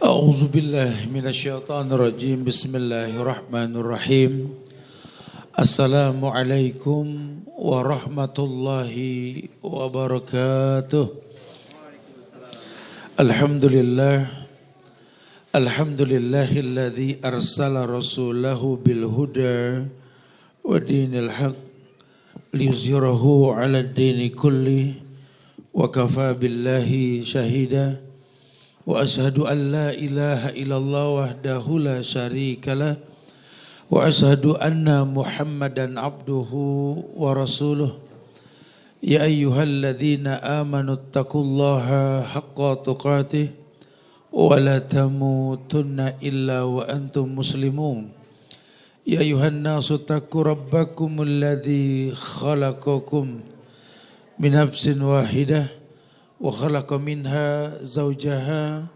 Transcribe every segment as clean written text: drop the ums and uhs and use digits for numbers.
أعوذ بالله من الشيطان الرجيم بسم الله الرحمن الرحيم السلام عليكم ورحمة الله وبركاته الحمد لله الذي أرسل رسوله بالهدى ودين الحق ليظهره على الدين كله وكفى بالله شهيدا وأشهد أن لا إله إلا الله وحده لا شريك له وأشهد أن محمدا عبده ورسوله يا أيها الذين آمنوا اتقوا الله حق تقاته ولا تموتن إلا وأنتم مسلمون يا أيها الناس اتقوا ربكم الذي خلقكم من نفس واحدة وخلق منها زوجها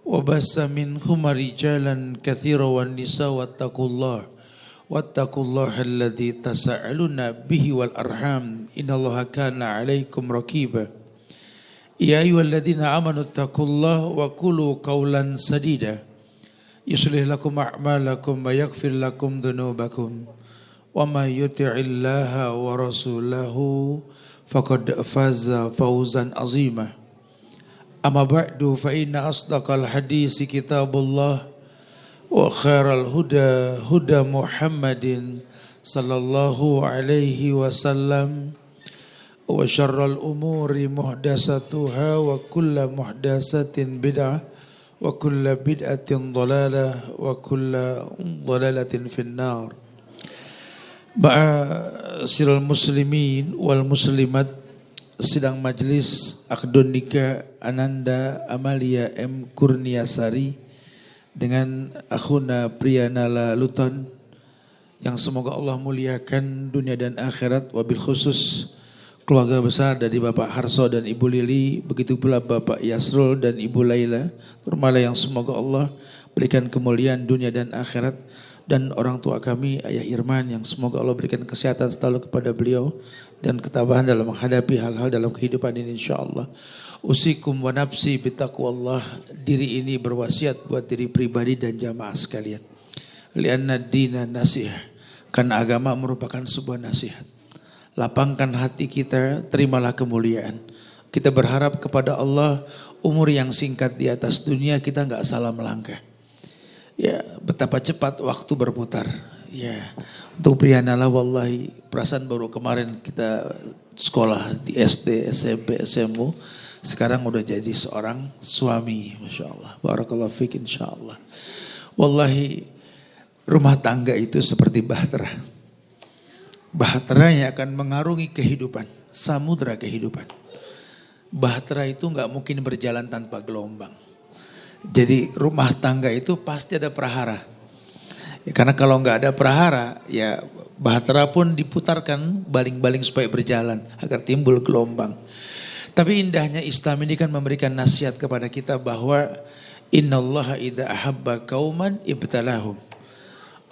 وبث منهما رجالا كثيرا والنساء واتقوا الله الذي تساءلون به والأرحام إن الله كان عليكم رقيبا يا أيها الذين آمنوا اتقوا الله وقولوا قولا سديدا يصلح لكم أعمالكم ويغفر لكم ذنوبكم ومن يطع الله ورسوله فقد فاز فوزا عظيما أما بعد فإن أصدق الحديث كتاب الله وخير الهدى هدى محمد صلى الله عليه وسلم وشر الأمور محدثاتها وكل محدثة بدعة وكل بدعة ضلالة وكل ضلالة في النار. Ma'asyiral muslimin wal muslimat, sidang majlis akdun nikah Ananda Amalia M. Kurniasari dengan akhuna Priyanala Luton yang semoga Allah muliakan dunia dan akhirat, wabil khusus keluarga besar dari Bapak Harso dan Ibu Lili, begitu pula Bapak Yasrul dan Ibu Laila Nurmala yang semoga Allah berikan kemuliaan dunia dan akhirat, dan orang tua kami Ayah Irman yang semoga Allah berikan kesehatan selalu kepada beliau dan ketabahan dalam menghadapi hal-hal dalam kehidupan ini insyaallah. Usikum wa nafsi bitaqwallah, diri ini berwasiat buat diri pribadi dan jamaah sekalian. Lianna dina nasihah, karena agama merupakan sebuah nasihat. Lapangkan hati kita, terimalah kemuliaan. Kita berharap kepada Allah umur yang singkat di atas dunia kita enggak salah melangkah. Ya, betapa cepat waktu berputar. Ya, untuk Priyanala wallahi perasaan baru kemarin kita sekolah di SD, SMP, SMU, sekarang udah jadi seorang suami, Masya Allah. Barakallahu fiik insyaallah. Wallahi rumah tangga itu seperti bahtera. Bahtera yang akan mengarungi kehidupan, samudra kehidupan. Bahtera itu nggak mungkin berjalan tanpa gelombang. Jadi rumah tangga itu pasti ada prahara. Ya, karena kalau nggak ada prahara, ya bahtera pun diputarkan baling-baling supaya berjalan agar timbul gelombang. Tapi indahnya Islam ini kan memberikan nasihat kepada kita bahwa innallaha idza ahabba qauman ibtalahum.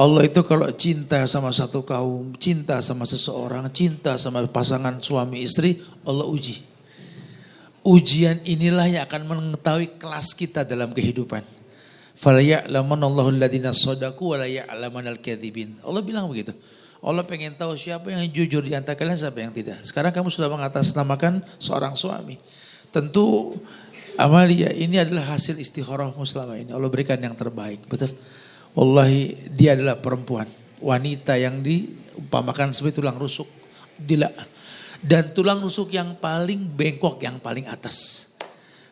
Allah itu kalau cinta sama satu kaum, cinta sama seseorang, cinta sama pasangan suami istri, Allah uji. Ujian inilah yang akan mengetahui kelas kita dalam kehidupan. Fala ya'lamanallahu alladziina shadaqu wa la ya'lamanal kadzibin. Allah bilang begitu. Allah pengen tahu siapa yang jujur di antara kalian, siapa yang tidak. Sekarang kamu sudah mengatasnamakan seorang suami. Tentu Amalia ini adalah hasil istikharahmu selama ini. Allah berikan yang terbaik, betul. Wallahi dia adalah perempuan, wanita yang diumpamakan sebagai tulang rusuk. Dan tulang rusuk yang paling bengkok, yang paling atas.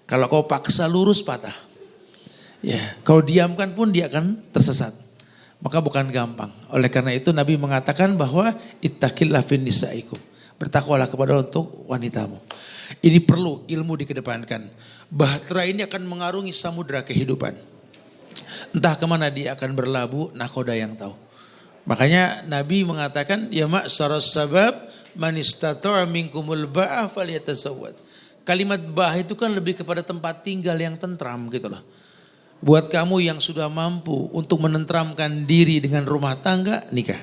Kalau kau paksa lurus patah. Ya, kau diamkan pun dia akan tersesat. Maka bukan gampang. Oleh karena itu Nabi mengatakan bahwa ittaqillah fin nisaikum. Bertakwalah kepada untuk wanitamu. Ini perlu ilmu dikedepankan. Bahtera ini akan mengarungi samudra kehidupan. Entah kemana dia akan berlabuh, nakoda yang tahu. Makanya Nabi mengatakan, ya ma'syaras sabab man istata'a minkumul ba'ah falyatasawwad. Kalimat ba'ah itu kan lebih kepada tempat tinggal yang tentram gitu loh. Buat kamu yang sudah mampu untuk menentramkan diri dengan rumah tangga, nikah.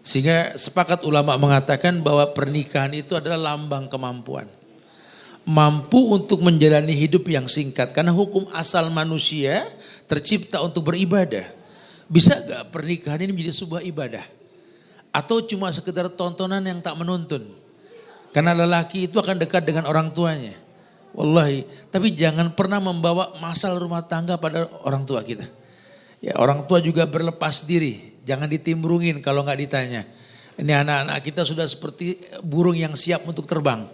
Sehingga sepakat ulama mengatakan bahwa pernikahan itu adalah lambang kemampuan. mampu untuk menjalani hidup yang singkat. Karena hukum asal manusia tercipta untuk beribadah. Bisa gak pernikahan ini menjadi sebuah ibadah? Atau cuma sekedar tontonan yang tak menuntun? Karena lelaki itu akan dekat dengan orang tuanya. Wallahi, tapi jangan pernah membawa masalah rumah tangga pada orang tua kita. Ya, orang tua juga berlepas diri, jangan ditimbrungin kalau nggak ditanya. Ini anak-anak kita sudah seperti burung yang siap untuk terbang.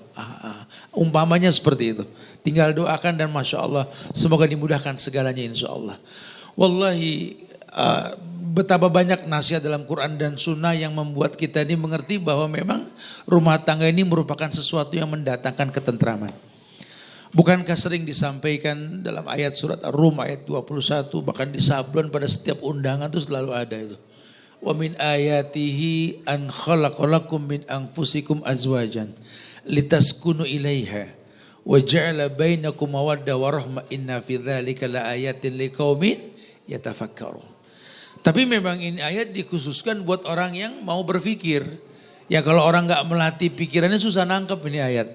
Umpamanya seperti itu. Tinggal doakan dan Masya Allah, semoga dimudahkan segalanya insya Allah. Wallahi, betapa banyak nasihat dalam Quran dan Sunnah yang membuat kita ini mengerti bahwa memang rumah tangga ini merupakan sesuatu yang mendatangkan ketentraman. Bukankah sering disampaikan dalam ayat surat Ar-Rum ayat 21, bahkan di sablon pada setiap undangan itu selalu ada itu. Wa min ayatihi an khalaqalakum min anfusikum azwajan litaskunu ilaiha wa ja'ala bainakum mawaddah wa rahmah inna fi dzalika laayatin liqaumin yatafakkarun. Tapi memang ini ayat dikhususkan buat orang yang mau berpikir. Ya kalau orang enggak melatih pikirannya susah nangkep ini ayat.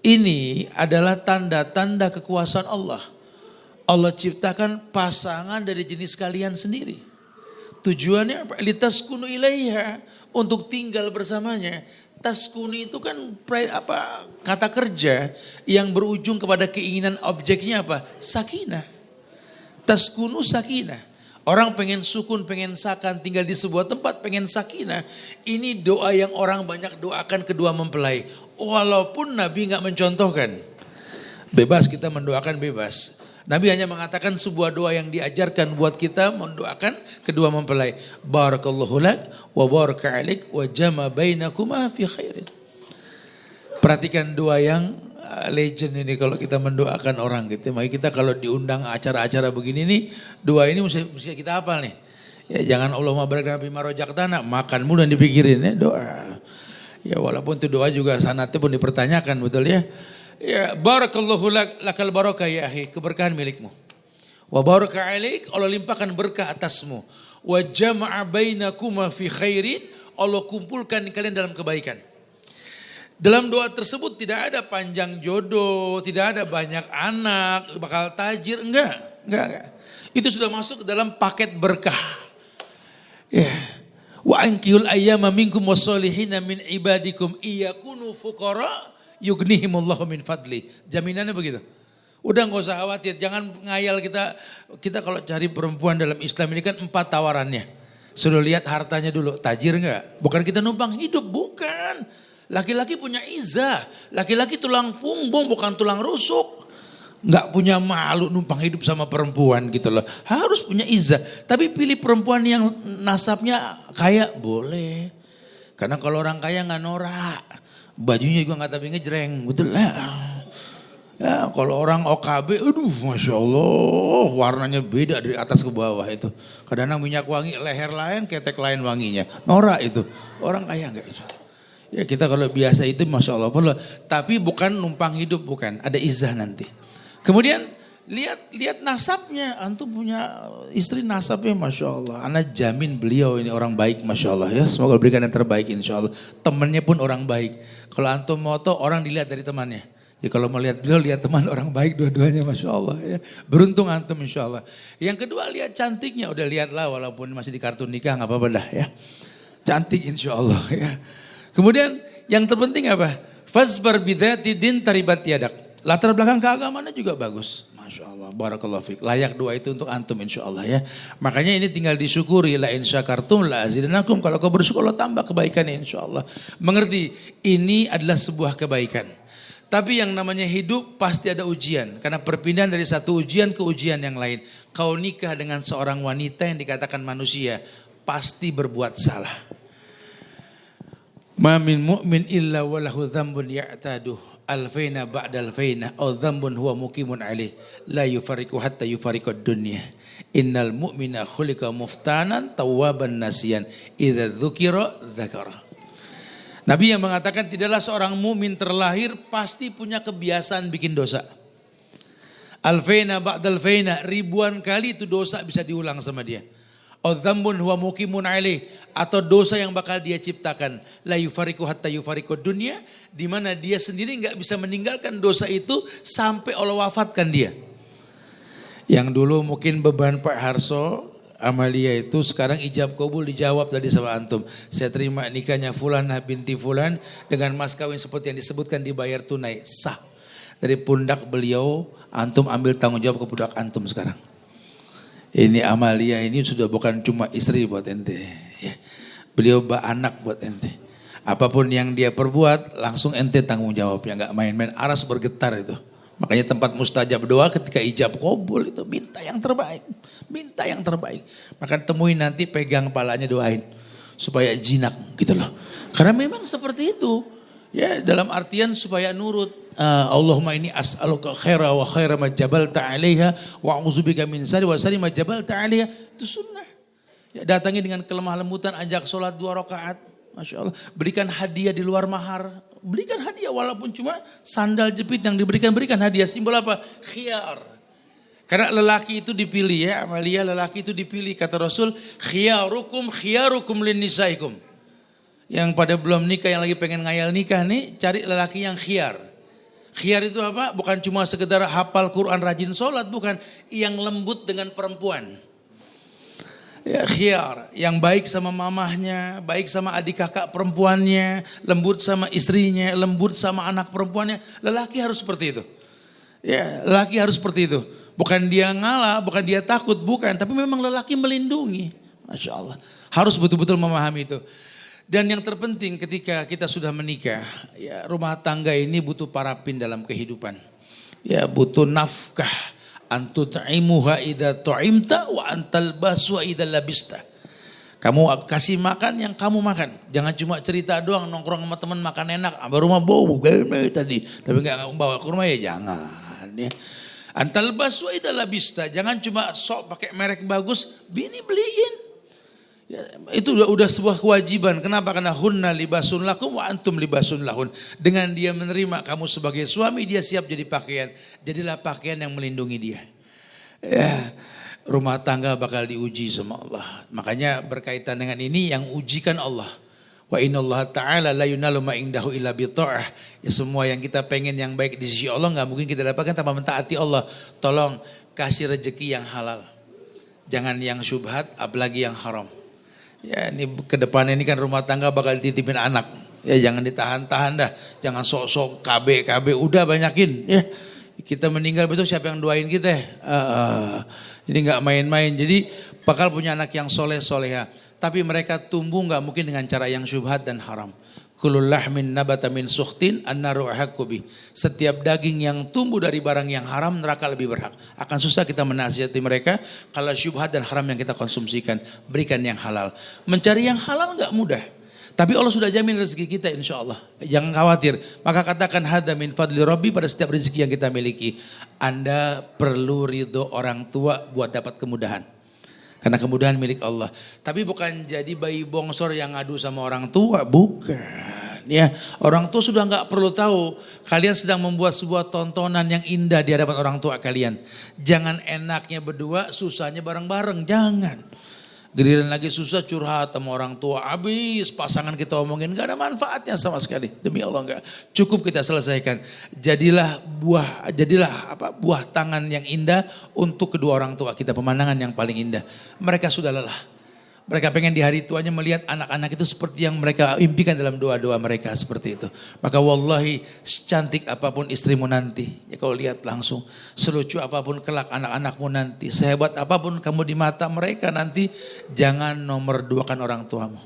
Ini adalah tanda-tanda kekuasaan Allah. Allah ciptakan pasangan dari jenis kalian sendiri. Tujuannya apa? Litaskunu ilaiha, untuk tinggal bersamanya. Taskunu itu kan kata kerja yang berujung kepada keinginan objeknya apa? Sakinah. Taskunu sakinah. Orang pengen sukun, pengen sakan, tinggal di sebuah tempat, pengen sakinah. Ini doa yang orang banyak doakan kedua mempelai. Walaupun Nabi nggak mencontohkan, bebas kita mendoakan bebas. Nabi hanya mengatakan sebuah doa yang diajarkan buat kita mendoakan kedua mempelai. Barakallahu lak wa baraka alaik wa jama bainakuma fi khairin. Perhatikan doa yang legend ini kalau kita mendoakan orang gitu. Makanya kita kalau diundang acara-acara begini nih, doa ini mesti kita hafal nih. Ya jangan Allahumma barik lana fima razaqtana, makan mulu yang dipikirin ya doa. Ya walaupun itu doa juga sanatnya pun dipertanyakan, betul ya. Ya barakallahu lakal barakah ya akhi, keberkahan milikmu. Wa baraka alaik, Allah limpahkan berkah atasmu. Wa jama'a bainakuma fi khairin, Allah kumpulkan kalian dalam kebaikan. Dalam doa tersebut tidak ada panjang jodoh, tidak ada banyak anak, bakal tajir, enggak. Itu sudah masuk ke dalam paket berkah. Ya. Wa ankihul ayyama minkum wassolihina min ibadikum iyakunu fuqara yughnihimullahu min fadli. Jaminannya begitu. Udah gak usah khawatir, jangan ngayal kita kalau cari perempuan dalam Islam ini kan 4 tawarannya. Sudah lihat hartanya dulu, tajir enggak? Bukan kita numpang hidup, bukan. Laki-laki punya izah, laki-laki tulang punggung bukan tulang rusuk. Nggak punya malu numpang hidup sama perempuan gitu loh. Harus punya izah. Tapi pilih perempuan yang nasabnya kaya boleh. Karena kalau orang kaya nggak norak. Bajunya juga nggak tapi ngejreng. Betul lah. Ya, kalau orang OKB, aduh Masya Allah. Warnanya beda dari atas ke bawah itu. Kadang-kadang minyak wangi leher lain, ketek lain wanginya. Norak itu. Orang kaya nggak itu. Ya kita kalau biasa itu Masya Allah. Tapi bukan numpang hidup, bukan. Ada izah nanti. Kemudian lihat nasabnya, antum punya istri nasabnya Masya Allah. Ana jamin beliau ini orang baik Masya Allah ya. Semoga berikan yang terbaik insya Allah. Temannya pun orang baik. Kalau antum mau tahu orang dilihat dari temannya. Jadi kalau mau lihat beliau lihat teman orang baik dua-duanya Masya Allah ya. Beruntung antum insya Allah. Yang kedua lihat cantiknya, udah lihatlah walaupun masih di kartu nikah nggak apa-apa dah ya. Cantik insya Allah ya. Kemudian yang terpenting apa? Fasbar bidzati din taribat yadak. Latar belakang keagamaannya juga bagus. Masya Allah, barakallahu fiik. Layak doa itu untuk antum insya Allah ya. Makanya ini tinggal disyukuri. La in syakartum la azidanakum. Kalau kau bersyukur Allah tambah kebaikan insya Allah. Mengerti, ini adalah sebuah kebaikan. Tapi yang namanya hidup pasti ada ujian. Karena perpindahan dari satu ujian ke ujian yang lain. Kau nikah dengan seorang wanita yang dikatakan manusia. Pasti berbuat salah. Ma min mu'min illa walahu dzambun ya'taduh. Alfaina ba'da alfaina au dzambun huwa muqimun alaih la yufariqu hatta yufariqad dunya. Innal mu'mina khuliqa muftanan tawwaban nasiyan idza dzukira dzakara. Nabi yang mengatakan tidaklah seorang mukmin terlahir pasti punya kebiasaan bikin dosa. Alfaina ba'da alfaina, ribuan kali itu dosa bisa diulang sama dia. Au dzambun huwa muqimun alaih, atau dosa yang bakal dia ciptakan. La yufariqu hatta yufariqud dunya, di mana dia sendiri enggak bisa meninggalkan dosa itu sampai Allah wafatkan dia. Yang dulu mungkin beban Pak Harso, Amalia itu sekarang ijab kabul dijawab tadi sama antum. Saya terima nikahnya Fulanah binti Fulan dengan mas kawin seperti yang disebutkan, dibayar tunai, sah. Dari pundak beliau, antum ambil tanggung jawab ke pundak antum sekarang. Ini Amalia ini sudah bukan cuma istri buat ente. Ya. Beliau anak buat ente. Apapun yang dia perbuat langsung ente tanggung jawabnya, nggak main-main. Aras bergetar itu. Makanya tempat mustajab doa ketika ijab kabul itu minta yang terbaik. Minta yang terbaik. Maka temuin nanti, pegang palanya, doain. Supaya jinak gitu loh. Karena memang seperti itu. Ya, dalam artian supaya nurut. Allahumma ini as'aluka khaira wa khaira ma jabalta 'alaiha wa a'udzubika min syarri wa syarri ma jabalta 'alaiha. Itu sunnah. Ya, datangi dengan kelemah lembutan, ajak sholat 2 rakaat. Masya Allah. Berikan hadiah di luar mahar. Berikan hadiah walaupun cuma sandal jepit yang diberikan, berikan hadiah. Simbol apa? Khiyar. Karena lelaki itu dipilih ya, Amalia, lelaki itu dipilih. Kata Rasul, khiyarukum lin nisaikum. Yang pada belum nikah, yang lagi pengen ngayal nikah nih, cari lelaki yang khiyar. Khiyar itu apa? Bukan cuma sekedar hafal Quran, rajin sholat, bukan. Yang lembut dengan perempuan. Ya, khiyar, yang baik sama mamahnya, baik sama adik kakak perempuannya, lembut sama istrinya, lembut sama anak perempuannya. Lelaki harus seperti itu. Ya, lelaki harus seperti itu. Bukan dia ngalah, bukan dia takut, bukan. Tapi memang lelaki melindungi. Masya Allah. Harus betul-betul memahami itu. Dan yang terpenting ketika kita sudah menikah, ya, rumah tangga ini butuh parapin dalam kehidupan. Ya, butuh nafkah. Antut'imuha idza tu'imta wa antal baswa idza labista. Kamu kasih makan yang kamu makan. Jangan cuma cerita doang, nongkrong sama teman makan enak, baru rumah bau tadi, tapi enggak bawa ke rumah, ya jangan ya. Antal baswa idza labista. Jangan cuma sok pakai merek bagus, bini beliin. Ya, itu udah sebuah kewajiban. Kenapa? Karena hunna libasun lakum wa antum libasun lahun. Dengan dia menerima kamu sebagai suami, dia siap jadi pakaian. Jadilah pakaian yang melindungi dia. Ya, rumah tangga bakal diuji sama Allah. Makanya berkaitan dengan ini, yang ujikan Allah. Wa innallaha ta'ala la yunalu ma indahu illa bita'ah. Ya, semua yang kita pengen yang baik di sisi Allah gak mungkin kita dapatkan tanpa mentaati Allah. Tolong kasih rezeki yang halal. Jangan yang syubhat, apalagi yang haram. Ya, ini ke depan ini kan rumah tangga bakal dititipin anak. Ya, jangan ditahan-tahan dah. Jangan sok-sok KB, udah banyakin ya. Kita meninggal besok siapa yang doain kita? Ini enggak main-main. Jadi bakal punya anak yang soleh soleha. Tapi mereka tumbuh enggak mungkin dengan cara yang syubhat dan haram. Kulul lahmin nabata min sukhtin an-naru ahaqqu bih. Setiap daging yang tumbuh dari barang yang haram, neraka lebih berhak. Akan susah kita menasihati mereka kalau syubhat dan haram yang kita konsumsikan. Berikan yang halal. Mencari yang halal enggak mudah. Tapi Allah sudah jamin rezeki kita insya Allah. Jangan khawatir. Maka katakan hadza min fadli rabbi, pada setiap rezeki yang kita miliki. Anda perlu ridho orang tua buat dapat kemudahan. Karena kemudahan milik Allah. Tapi bukan jadi bayi bongsor yang ngadu sama orang tua, bukan. Ya, orang tua sudah nggak perlu tahu kalian sedang membuat sebuah tontonan yang indah di hadapan orang tua kalian. Jangan enaknya berdua, susahnya bareng-bareng, jangan. Giliran lagi susah curhat sama orang tua, habis pasangan kita omongin, gak ada manfaatnya sama sekali. Demi Allah enggak. Cukup kita selesaikan. Jadilah buah tangan yang indah untuk kedua orang tua kita, pemandangan yang paling indah. Mereka sudah lelah. Mereka pengen di hari tuanya melihat anak-anak itu seperti yang mereka impikan dalam doa-doa mereka, seperti itu. Maka wallahi, secantik apapun istrimu nanti, ya kau lihat langsung. Selucu apapun kelak anak-anakmu nanti, sehebat apapun kamu di mata mereka nanti, jangan nomor duakan orang tuamu.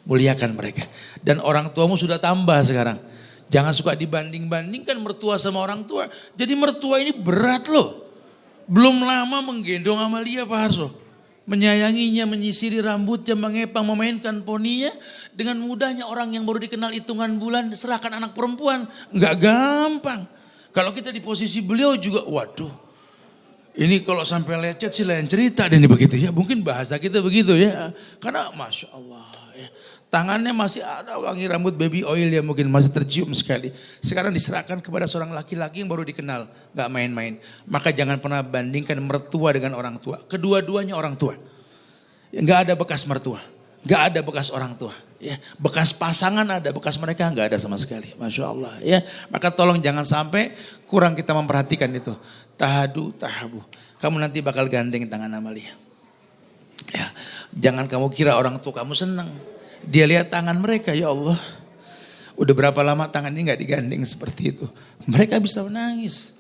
Muliakan mereka. Dan orang tuamu sudah tambah sekarang. Jangan suka dibanding-bandingkan mertua sama orang tua. Jadi mertua ini berat loh. Belum lama menggendong Amalia Pak Harso. Menyayanginya, menyisiri rambutnya, mengepang, memainkan poninya. Dengan mudahnya orang yang baru dikenal hitungan bulan serahkan anak perempuan. Enggak gampang. Kalau kita di posisi beliau juga, waduh. Ini kalau sampai lecet sih lain cerita dan begitu ya. Mungkin bahasa kita begitu ya. Karena Masya Allah ya. Tangannya masih ada wangi rambut baby oil yang mungkin masih tercium sekali. Sekarang diserahkan kepada seorang laki-laki yang baru dikenal. Gak main-main. Maka jangan pernah bandingkan mertua dengan orang tua. Kedua-duanya orang tua. Nggak ada bekas mertua, nggak ada bekas orang tua. Ya, bekas pasangan ada, bekas mereka nggak ada sama sekali. Masya Allah. Ya, maka tolong jangan sampai kurang kita memperhatikan itu. Tahadu tahabu. Kamu nanti bakal gandeng tangan Amalia. Ya, jangan kamu kira orang tua kamu senang. Dia lihat tangan mereka, ya Allah. Udah berapa lama tangan ini nggak digandeng seperti itu. Mereka bisa menangis.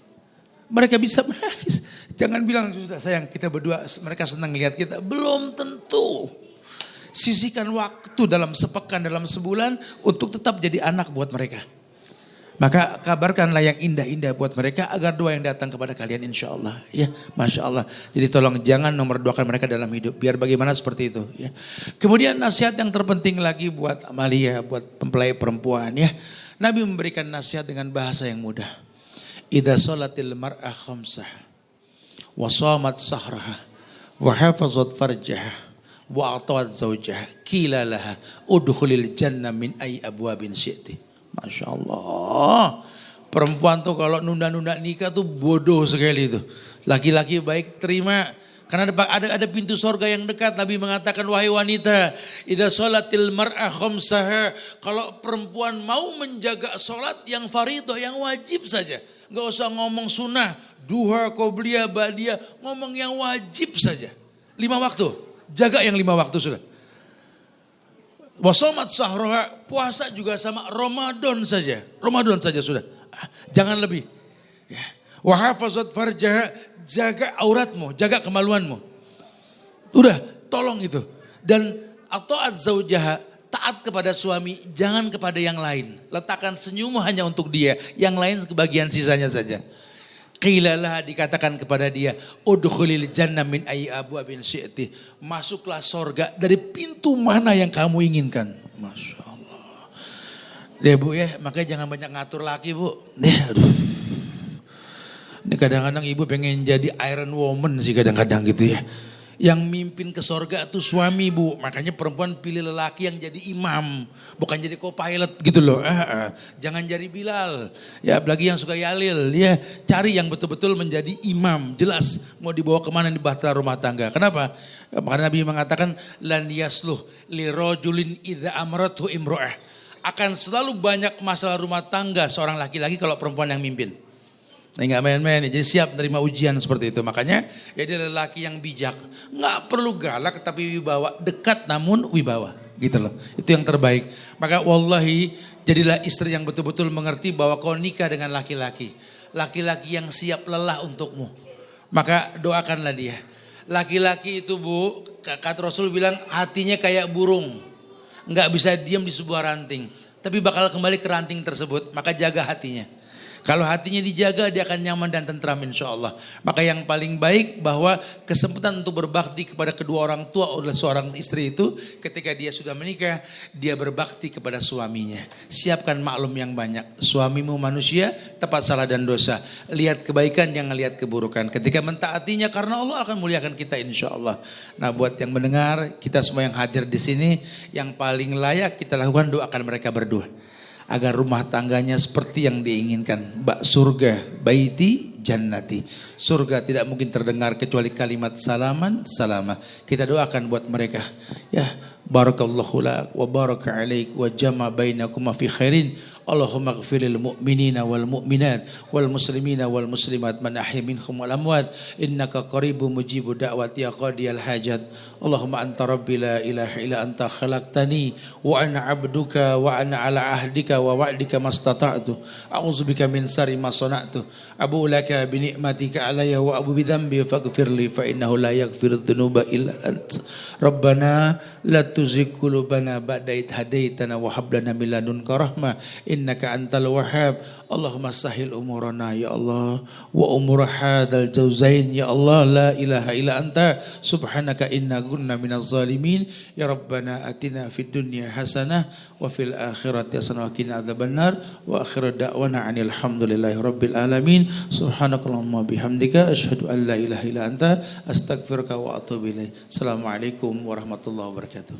Mereka bisa menangis. Jangan bilang sudah sayang kita berdua mereka senang lihat kita. Belum tentu. Sisihkan waktu dalam sepekan, dalam sebulan untuk tetap jadi anak buat mereka. Maka kabarkanlah yang indah-indah buat mereka agar doa yang datang kepada kalian insya Allah. Ya, Masya Allah. Jadi tolong jangan nomor duakan mereka dalam hidup. Biar bagaimana seperti itu. Ya. Kemudian nasihat yang terpenting lagi buat Amalia, buat mempelai perempuan. Ya. Nabi memberikan nasihat dengan bahasa yang mudah. Idza sholatil mar'ah khamsah. Wa shamat sahraha. Wa hafazat farjaha. Wa ata'at zawjaha. Qila laha udkhulil jannah min ay abwabin syi'ti. Masya Allah. Perempuan tuh kalau nunda-nunda nikah tuh bodoh sekali itu. Laki-laki baik terima. Karena ada pintu sorga yang dekat. Nabi mengatakan wahai wanita. Idza sholatil mar'ah khamsaha. Kalau perempuan mau menjaga sholat yang fardhu, yang wajib saja. Gak usah ngomong sunnah. Duha, qobliyah, ba'diyah. Ngomong yang wajib saja. 5 waktu. Jaga yang 5 waktu sudah. Wasomat sahroha, puasa juga sama Ramadan saja. Ramadan saja sudah. Jangan lebih. Ya. Wahafazat farjaha, jaga auratmu, jaga kemaluanmu. Udah, tolong itu. Dan ata'at zaujaha, taat kepada suami, jangan kepada yang lain. Letakkan senyummu hanya untuk dia, yang lain kebagian sisanya saja. Qilalah dikatakan kepada dia, udkhulil jannah min ayyi abwabin syi'ti. Masuklah sorga dari pintu mana yang kamu inginkan. Masya Allah. Ya bu ya, makanya jangan banyak ngatur laki bu. Aduh. Ini kadang-kadang ibu pengen jadi Iron Woman sih kadang-kadang gitu ya. Yang mimpin ke sorga itu suami bu. Makanya perempuan pilih lelaki yang jadi imam. Bukan jadi co-pilot gitu loh. Jangan jadi Bilal. Ya apalagi yang suka yalil. Ya, cari yang betul-betul menjadi imam. Jelas mau dibawa kemana di bahtera rumah tangga. Kenapa? Karena Nabi mengatakan. Lan yasluh li rajulin idza amrathu imro'ah. Akan selalu banyak masalah rumah tangga seorang laki-laki kalau perempuan yang mimpin. Nah, nggak main-main, jadi siap menerima ujian seperti itu. Makanya ya dia lelaki yang bijak, nggak perlu galak tapi wibawa, dekat namun wibawa, gitu loh. Itu yang terbaik. Maka wallahi jadilah istri yang betul-betul mengerti bahwa kau nikah dengan laki-laki, laki-laki yang siap lelah untukmu. Maka doakanlah dia. Laki-laki itu bu, kata Rasul bilang hatinya kayak burung, nggak bisa diam di sebuah ranting, tapi bakal kembali ke ranting tersebut. Maka jaga hatinya. Kalau hatinya dijaga dia akan nyaman dan tentram insya Allah. Maka yang paling baik bahwa kesempatan untuk berbakti kepada kedua orang tua oleh seorang istri itu ketika dia sudah menikah, dia berbakti kepada suaminya. Siapkan maklum yang banyak. Suamimu manusia, tepat salah dan dosa. Lihat kebaikan, jangan lihat keburukan. Ketika mentaatinya karena Allah akan muliakan kita insya Allah. Nah buat yang mendengar, kita semua yang hadir di sini, yang paling layak kita lakukan doakan mereka berdua. Agar rumah tangganya seperti yang diinginkan. Surga, baiti, jannati. Surga tidak mungkin terdengar kecuali kalimat salaman, salama. Kita doakan buat mereka. Ya, barakallahu lak wa baraka alaik wa jama bainakuma fi khairin. Allahumma ighfiril mu'minina wal mu'minat wal muslimina wal muslimat man ahya minhum wal amwat innaka qaribun mujibu da'wati ya qadiyal hajat. Allahumma anta rabbi la ilaha illa anta khalaqtani wa ana 'abduka wa ana 'ala ahdika wa wa'dika mastata'tu a'udzubika min syarri ma sana'tu abu laka bi ni'matika alayya wa abu bi dhanbi faghfirli fa innahu la yaghfiru dhunuba illa ant. Rabbana la tuzigh qulubana ba'da idh hadaitana wa hab lana min ladunka rahmah innaka antal wahhab. Allahumma sahil umurana ya Allah wa umur hadzal jauzain ya Allah la ilaha illa anta subhanaka inna kunna minaz zalimin ya rabbana atina fid dunya hasanah wa fil akhirati hasanah wa qina adzabannar wa akhiru da'wana anil hamdulillahi rabbil alamin subhanakallahumma bihamdika asyhadu an la ilaha illa anta astaghfiruka wa atubu ilaik. Assalamualaikum warahmatullahi wabarakatuh.